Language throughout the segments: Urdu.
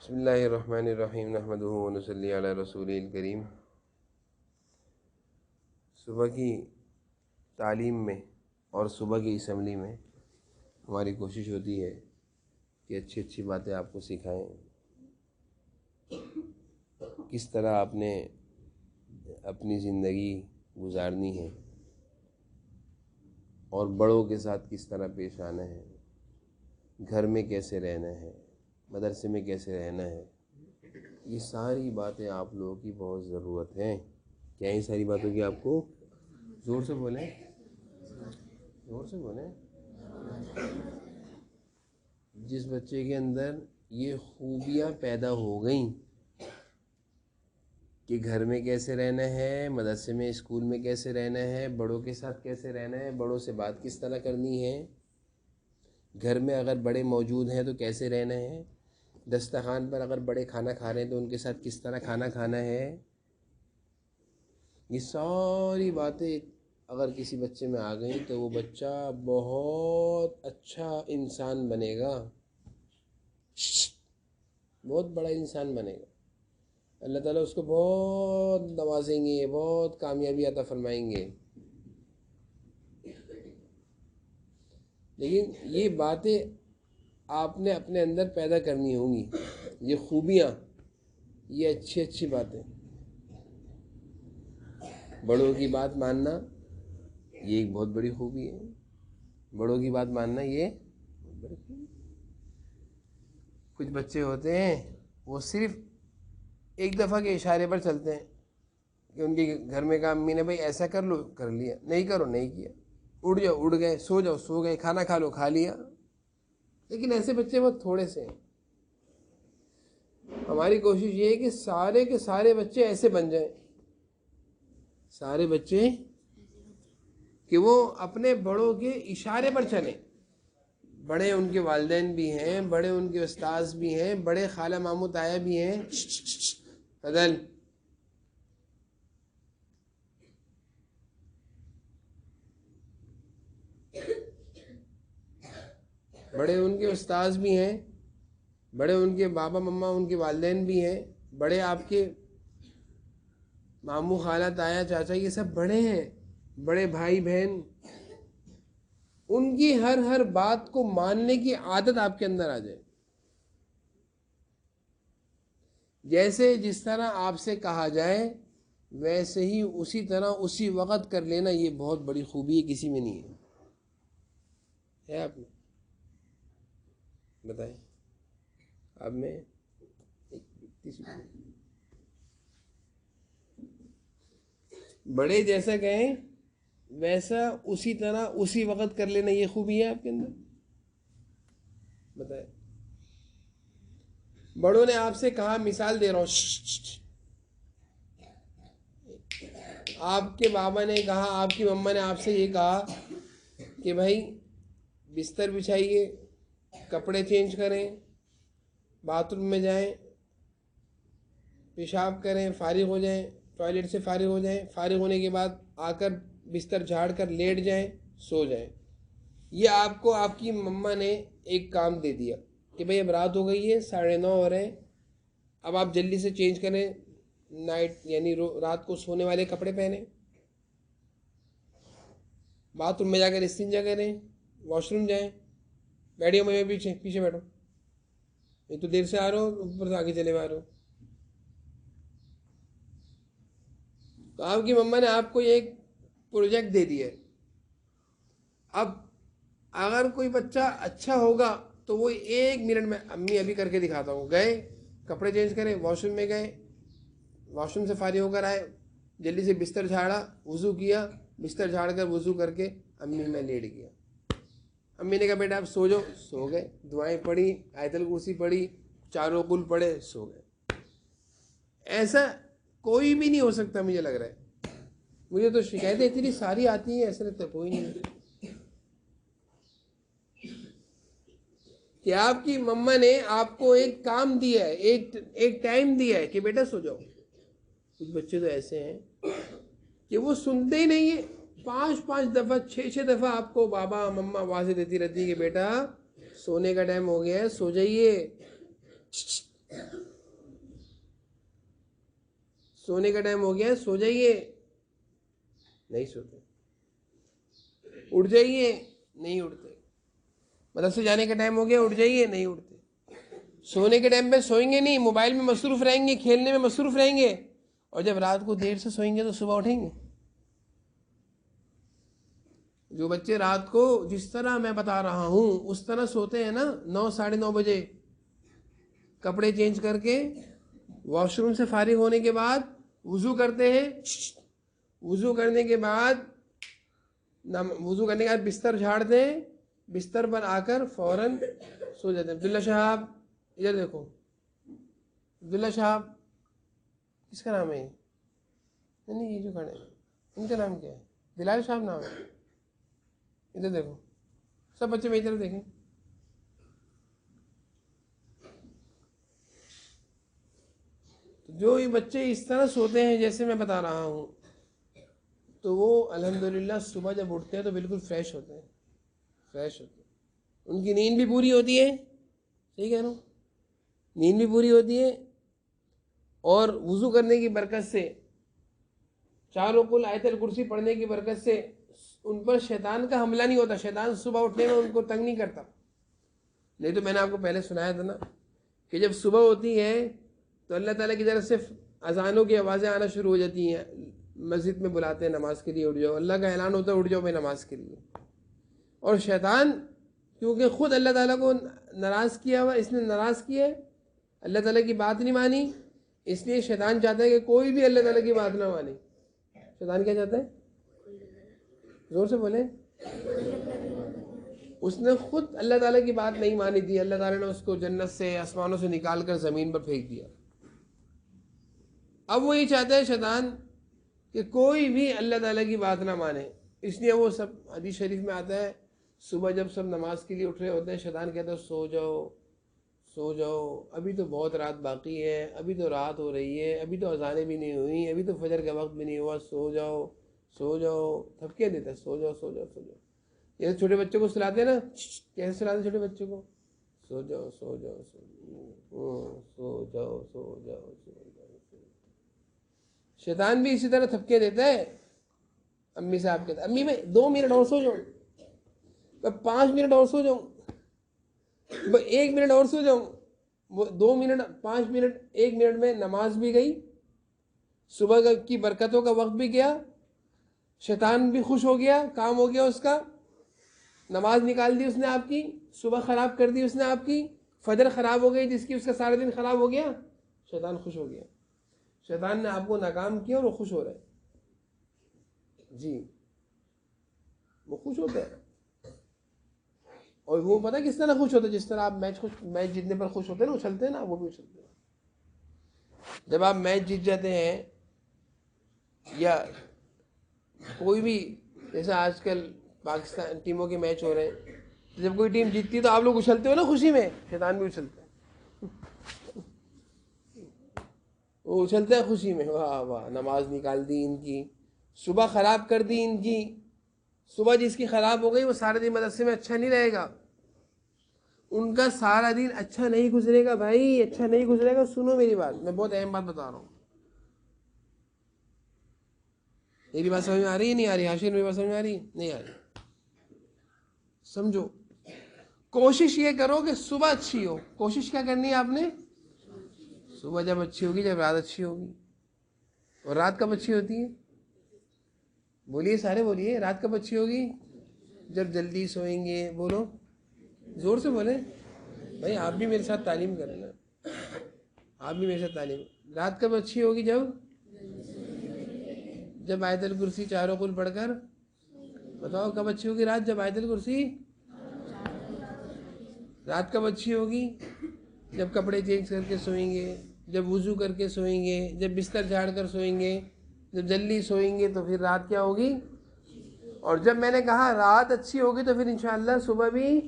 بسم اللہ الرحمن الرحیم نحمدہ ونصلی علی رسول الکریم۔ صبح کی تعلیم میں اور صبح کی اسمبلی میں ہماری کوشش ہوتی ہے کہ اچھی اچھی باتیں آپ کو سکھائیں، کس طرح آپ نے اپنی زندگی گزارنی ہے اور بڑوں کے ساتھ کس طرح پیش آنا ہے، گھر میں کیسے رہنا ہے، مدرسے میں کیسے رہنا ہے۔ یہ ساری باتیں آپ لوگوں کی بہت ضرورت ہے۔ کیا یہ ساری باتوں کی آپ کو زور سے بولیں، زور سے بولیں۔ جس بچے کے اندر یہ خوبیاں پیدا ہو گئیں کہ گھر میں کیسے رہنا ہے، مدرسے میں اسکول میں کیسے رہنا ہے، بڑوں کے ساتھ کیسے رہنا ہے، بڑوں سے بات کس طرح کرنی ہے، گھر میں اگر بڑے موجود ہیں تو کیسے رہنا ہے، دسترخوان پر اگر بڑے کھانا کھا رہے ہیں تو ان کے ساتھ کس طرح کھانا کھانا ہے، یہ ساری باتیں اگر کسی بچے میں آ گئیں تو وہ بچہ بہت اچھا انسان بنے گا، بہت بڑا انسان بنے گا۔ اللہ تعالیٰ اس کو بہت نوازیں گے، بہت کامیابی عطا فرمائیں گے۔ لیکن یہ باتیں آپ نے اپنے اندر پیدا کرنی ہوں گی، یہ خوبیاں، یہ اچھی اچھی باتیں۔ بڑوں کی بات ماننا یہ ایک بہت بڑی خوبی ہے، بڑوں کی بات ماننا یہ بہت بڑی خوبی ہے۔ کچھ بچے ہوتے ہیں وہ صرف ایک دفعہ کے اشارے پر چلتے ہیں کہ ان کے گھر میں کہا امی نے بھائی ایسا کر لو، کر لیا، نہیں کرو، نہیں کیا، اٹھ جاؤ اٹھ گئے، سو جاؤ سو گئے، کھانا کھا لو کھا لیا۔ لیکن ایسے بچے بہت تھوڑے سے ہیں۔ ہماری کوشش یہ ہے کہ سارے کے سارے بچے ایسے بن جائیں، سارے بچے کہ وہ اپنے بڑوں کے اشارے پر چلیں۔ بڑے ان کے والدین بھی ہیں، بڑے ان کے استاذ بھی ہیں، بڑے خالہ ماموں تایا بھی ہیں، بدل بڑے ان کے استاذ بھی ہیں، بڑے ان کے بابا مما ان کے والدین بھی ہیں، بڑے آپ کے ماموں خالہ تایا چاچا یہ سب بڑے ہیں، بڑے بھائی بہن۔ ان کی ہر بات کو ماننے کی عادت آپ کے اندر آ جائے۔ جیسے جس طرح آپ سے کہا جائے ویسے ہی اسی طرح اسی وقت کر لینا، یہ بہت بڑی خوبی ہے، کسی میں نہیں ہے آپ میں؟ بتائیں اب میں بڑے جیسا کہیں ویسا اسی طرح اسی وقت کر لینا، یہ خوبی ہے آپ کے اندر؟ بتائیں۔ بڑوں نے آپ سے کہا، مثال دے رہا ہوں، آپ کے بابا نے کہا، آپ کی مما نے آپ سے یہ کہا کہ بھائی بستر بچھائیے، کپڑے چینج کریں، باتھ روم میں جائیں، پیشاب کریں، فارغ ہو جائیں، ٹوائلٹ سے فارغ ہو جائیں، فارغ ہونے کے بعد آ کر بستر جھاڑ کر لیٹ جائیں، سو جائیں۔ یہ آپ کو آپ کی مما نے ایک کام دے دیا کہ بھئی اب رات ہو گئی ہے، 9:30 ہو رہے ہیں، اب آپ جلدی سے چینج کریں، نائٹ یعنی رات کو سونے والے کپڑے پہنیں، باتھ روم میں جا کر استنجا کریں، واش روم جائیں، بیٹھیے میں پیچھے بیٹھو، یہ تو دیر سے آ رہا ہو، اوپر سے آگے چلے ہوئے آ رہا ہو۔ تو آپ کی مما نے آپ کو ایک پروجیکٹ دے دیا ہے۔ اب اگر کوئی بچہ اچھا ہوگا تو وہ 1 منٹ میں امی ابھی کر کے دکھاتا ہوں، گئے کپڑے چینج کرے، واش روم میں گئے، واش روم سے فارغ ہو کر آئے، جلدی سے بستر جھاڑا، وضو کیا، بستر جھاڑ کر وضو کر کے امی میں لیٹ گیا۔ امی نے کہا بیٹا آپ سو جاؤ، سو گئے، دعائیں پڑھی، آیت الکرسی پڑھی، چاروں قل پڑھے، سو گئے۔ ایسا کوئی بھی نہیں ہو سکتا، مجھے لگ رہا ہے۔ مجھے تو شکایتیں اتنی ساری آتی ہیں، ایسا لگتا ہے کوئی نہیں کہ آپ کی مما نے آپ کو ایک کام دیا ہے، ایک ٹائم دیا ہے کہ بیٹا سو جاؤ۔ کچھ بچے تو ایسے ہیں کہ وہ سنتے ہی نہیں ہیں، 5 دفعہ 6 دفعہ آپ کو بابا مما آوازیں دیتی رہتی ہے کہ بیٹا سونے کا ٹائم ہو گیا ہے، سو جائیے۔ سونے کا ٹائم ہو گیا ہے، سو جائیے، نہیں سوتے. اٹھ جائیے، نہیں اٹھتے. مدرسے جانے کا ٹائم ہو گیا، اٹھ جائیے، نہیں اٹھتے. سونے کے ٹائم پہ سوئیں گے نہیں، موبائل میں مصروف رہیں گے، کھیلنے میں مصروف رہیں گے، اور جب رات کو دیر سے سوئیں گے تو صبح اٹھیں گے. جو بچے رات کو جس طرح میں بتا رہا ہوں اس طرح سوتے ہیں نا، 9 ساڑھے 9 بجے کپڑے چینج کر کے واش روم سے فارغ ہونے کے بعد وضو کرتے ہیں، وضو کرنے کے بعد بستر جھاڑ دیں، بستر پر آ کر فوراً سو جاتے ہیں. عبداللہ صاحب ادھر دیکھو، عبداللہ صاحب کس کا نام ہے یہ؟ نہیں یہ جو کھڑے ہیں ان کا نام کیا ہے؟ بلال صاحب نام ہے. ادھر دیکھو، سب بچے میری طرف دیکھیں. جو یہ بچے اس طرح سوتے ہیں جیسے میں بتا رہا ہوں، تو وہ الحمدللہ صبح جب اٹھتے ہیں تو بالکل فریش ہوتے ہیں، فریش ہوتے ہیں. ان کی نیند بھی پوری ہوتی ہے، صحیح کہہ رہا ہوں، نیند بھی پوری ہوتی ہے. اور وضو کرنے کی برکت سے، چاروں کل آیت الکرسی پڑھنے کی برکت سے ان پر شیطان کا حملہ نہیں ہوتا. شیطان صبح اٹھنے میں ان کو تنگ نہیں کرتا. نہیں تو میں نے آپ کو پہلے سنایا تھا نا کہ جب صبح ہوتی ہے تو اللہ تعالیٰ کی طرف سے اذانوں کی آوازیں آنا شروع ہو جاتی ہیں. مسجد میں بلاتے ہیں نماز کے لیے، اٹھ جاؤ، اللہ کا اعلان ہوتا ہے اٹھ جاؤ بھائی نماز کے لیے. اور شیطان کیونکہ خود اللہ تعالیٰ کو ناراض کیا ہوا، اس نے ناراض کیا ہے، اللہ تعالیٰ کی بات نہیں مانی، اس لیے شیطان چاہتا ہے کہ کوئی بھی اللہ تعالیٰ کی بات نہ مانے. شیطان کیا چاہتا ہے؟ زور سے بولیں. اس نے خود اللہ تعالیٰ کی بات نہیں مانی تھی، اللہ تعالیٰ نے اس کو جنت سے، آسمانوں سے نکال کر زمین پر پھینک دیا. اب وہ یہ چاہتا ہے شیطان کہ کوئی بھی اللہ تعالیٰ کی بات نہ مانے. اس لیے وہ سب حدیث شریف میں آتا ہے، صبح جب سب نماز کے لیے اٹھ رہے ہوتے ہیں شیطان کہتا ہے سو جاؤ، سو جاؤ، ابھی تو بہت رات باقی ہے، ابھی تو رات ہو رہی ہے، ابھی تو اذانیں بھی نہیں ہوئی، ابھی تو فجر کا وقت بھی نہیں ہوا، سو جاؤ، سو جاؤ. تھپکیاں دیتا ہے، سو جاؤ سو جاؤ سو جاؤ. یہ چھوٹے بچوں کو سلاتے ہیں نا، کیسے سلاتے ہیں چھوٹے بچوں کو؟ سو جاؤ سو جاؤ سو جاؤ سو جاؤ سو جاؤ سو جاؤ. شیطان بھی اسی طرح تھپکیاں دیتا ہے. امی صاحب کہتے امی میں 2 منٹ اور سو جاؤں، میں 5 منٹ اور سو جاؤں، میں 1 منٹ اور سو جاؤں. وہ 2 منٹ 5 منٹ 1 منٹ میں نماز بھی گئی، صبح کی برکتوں کا وقت بھی گیا، شیطان بھی خوش ہو گیا، کام ہو گیا اس کا. نماز نکال دی اس نے آپ کی، صبح خراب کر دی اس نے آپ کی، فجر خراب ہو گئی جس کی، اس کا سارا دن خراب ہو گیا. شیطان خوش ہو گیا. شیطان نے آپ کو ناکام کیا اور وہ خوش ہو رہے. جی وہ خوش ہوتا ہے. اور وہ پتہ کس طرح خوش ہوتا ہے؟ جس طرح آپ میچ جیتنے پر خوش ہوتے ہیں نا، اچھلتے ہیں نا، وہ بھی اچھلتے ہیں. جب آپ میچ جیت جاتے ہیں یا کوئی بھی، جیسے آج کل پاکستان ٹیموں کے میچ ہو رہے ہیں، جب کوئی ٹیم جیتتی ہے تو آپ لوگ اچھلتے ہو نا خوشی میں، شیطان بھی اچھلتا ہے. وہ اچھلتا ہے خوشی میں، واہ واہ نماز نکال دی ان کی، صبح خراب کر دی ان کی. صبح جس کی خراب ہو گئی وہ سارے دن مدرسے میں اچھا نہیں رہے گا، ان کا سارا دن اچھا نہیں گزرے گا بھائی، اچھا نہیں گزرے گا. سنو میری بات، میں بہت اہم بات بتا رہا ہوں. میری بات سمجھ میں آ رہی ہے نہیں آ رہی؟ حاشر میری بات سمجھ میں آ رہی ہے نہیں آ رہی؟ سمجھو، کوشش یہ کرو کہ صبح اچھی ہو. کوشش کیا کرنی ہے آپ نے؟ صبح جب اچھی ہوگی جب رات اچھی ہوگی. اور رات کب اچھی ہوتی ہے؟ بولیے سارے بولیے، رات کب اچھی ہوگی؟ جب جلدی سوئیں گے. بولو زور سے بولیں بھائی، آپ بھی میرے ساتھ تعلیم کریں نا، آپ بھی میرے ساتھ تعلیم. رات کب اچھی ہوگی؟ جب آیت الکرسی چاروں کل پڑھ کر. بتاؤ کب اچھی ہوگی رات؟ جب آیت الکرسی. رات کب اچھی ہوگی؟ جب کپڑے چینج کر کے سوئیں گے، جب وضو کر کے سوئیں گے، جب بستر جھاڑ کر سوئیں گے، جب جلدی سوئیں گے تو پھر رات کیا ہوگی؟ اور جب میں نے کہا رات اچھی ہوگی تو پھر انشاءاللہ صبح بھی.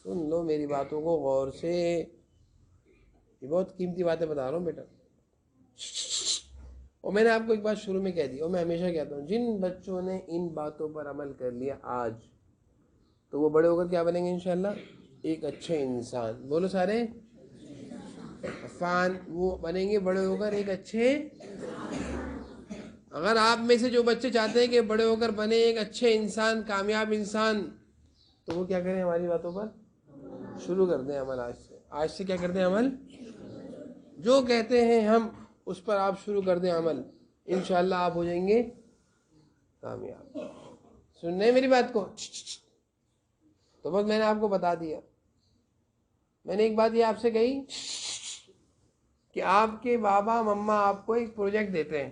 سن لو میری باتوں کو غور سے، یہ بہت قیمتی باتیں بتا رہا ہوں بیٹا. اور میں نے آپ کو ایک بات شروع میں کہہ دی، اور میں ہمیشہ کہتا ہوں، جن بچوں نے ان باتوں پر عمل کر لیا آج، تو وہ بڑے ہو کر کیا بنیں گے انشاءاللہ؟ ایک اچھے انسان. بولو سارے، عفان، وہ بنیں گے بڑے ہو کر ایک اچھے. اگر آپ میں سے جو بچے چاہتے ہیں کہ بڑے ہو کر بنے ایک اچھے انسان، کامیاب انسان، تو وہ کیا کریں؟ ہماری باتوں پر شروع کر دیں عمل. آج سے کیا کر دیں عمل؟ جو کہتے ہیں ہم اس پر آپ شروع کر دیں عمل. انشاءاللہ آپ ہو جائیں گے کامیاب. سن رہے میری بات کو؟ تو بس میں نے آپ کو بتا دیا. میں نے ایک بات یہ آپ سے کہی کہ آپ کے بابا مما آپ کو ایک پروجیکٹ دیتے ہیں.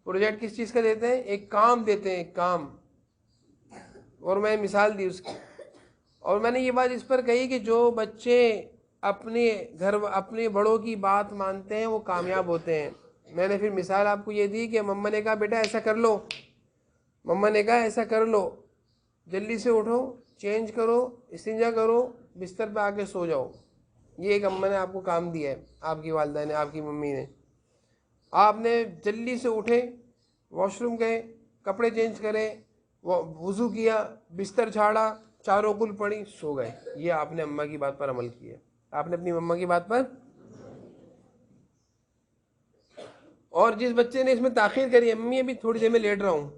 پروجیکٹ کس چیز کا دیتے ہیں؟ ایک کام دیتے ہیں، ایک کام. اور میں مثال دی اس کی. اور میں نے یہ بات اس پر کہی کہ جو بچے اپنے بڑوں کی بات مانتے ہیں وہ کامیاب ہوتے ہیں. میں نے پھر مثال آپ کو یہ دی کہ مما نے کہا بیٹا ایسا کر لو، مما نے کہا ایسا کر لو، جلدی سے اٹھو، چینج کرو، استنجا کرو، بستر پہ آ کے سو جاؤ. یہ ایک اماں نے آپ کو کام دیا ہے، آپ کی والدہ نے، آپ کی ممی نے. آپ نے جلدی سے اٹھے، واش روم گئے، کپڑے چینج کرے، وضو کیا، بستر جھاڑا، چاروں کل پڑی، سو گئے. یہ آپ نے اماں کی بات پر عمل کیا، آپ نے اپنی مما کی بات پر. اور جس بچے نے اس میں تاخیر کری، امی ابھی تھوڑی دیر میں لیٹ رہا ہوں،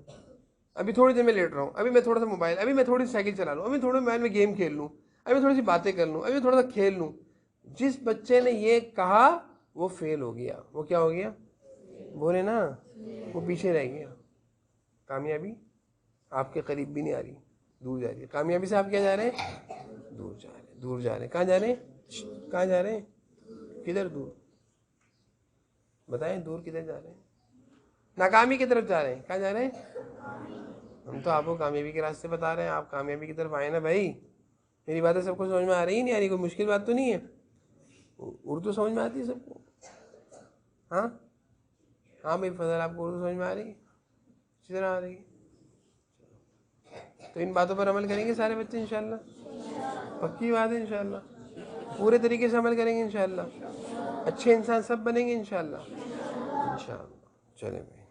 ابھی تھوڑی دیر میں لیٹ رہا ہوں، ابھی میں تھوڑا سا موبائل، ابھی میں تھوڑی سائیکل چلا لوں، ابھی تھوڑے موبائل میں گیم کھیل لوں، ابھی تھوڑی سی باتیں کر لوں، ابھی تھوڑا سا کھیل لوں. جس بچے نے یہ کہا وہ فیل ہو گیا. وہ کیا ہو گیا؟ بولے نا، وہ پیچھے رہ گیا. کامیابی آپ کے قریب بھی نہیں آ رہی، دور جا رہی ہے. کامیابی سے آپ کیا جا رہے ہیں؟ دور جا رہے ہیں. دور جا رہے ہیں. کہاں جا رہے ہیں؟ کہاں جا رہے ہیں؟ کدھر دور؟ بتائیں دور کدھر جا رہے ہیں؟ ناکامی کی طرف جا رہے ہیں. کہاں جا رہے ہیں؟ ہم تو آپ کو کامیابی کے راستے بتا رہے ہیں، آپ کامیابی کی طرف آئے نا بھائی. میری باتیں سب کو سمجھ میں آ رہی ہے نہیں آ رہی؟ کوئی مشکل بات تو نہیں ہے؟ اردو سمجھ میں آتی ہے سب کو؟ ہاں ہاں بھائی فضل، آپ کو اردو سمجھ میں آ رہی ہے؟ اسی طرح آ رہی ہے. تو ان باتوں پر عمل کریں گے سارے بچے انشاءاللہ. پکی بات ہے انشاءاللہ. پورے طریقے سے عمل کریں گے انشاءاللہ. اچھے انسان سب بنیں گے انشاءاللہ. انشاءاللہ. چلیں بھائی.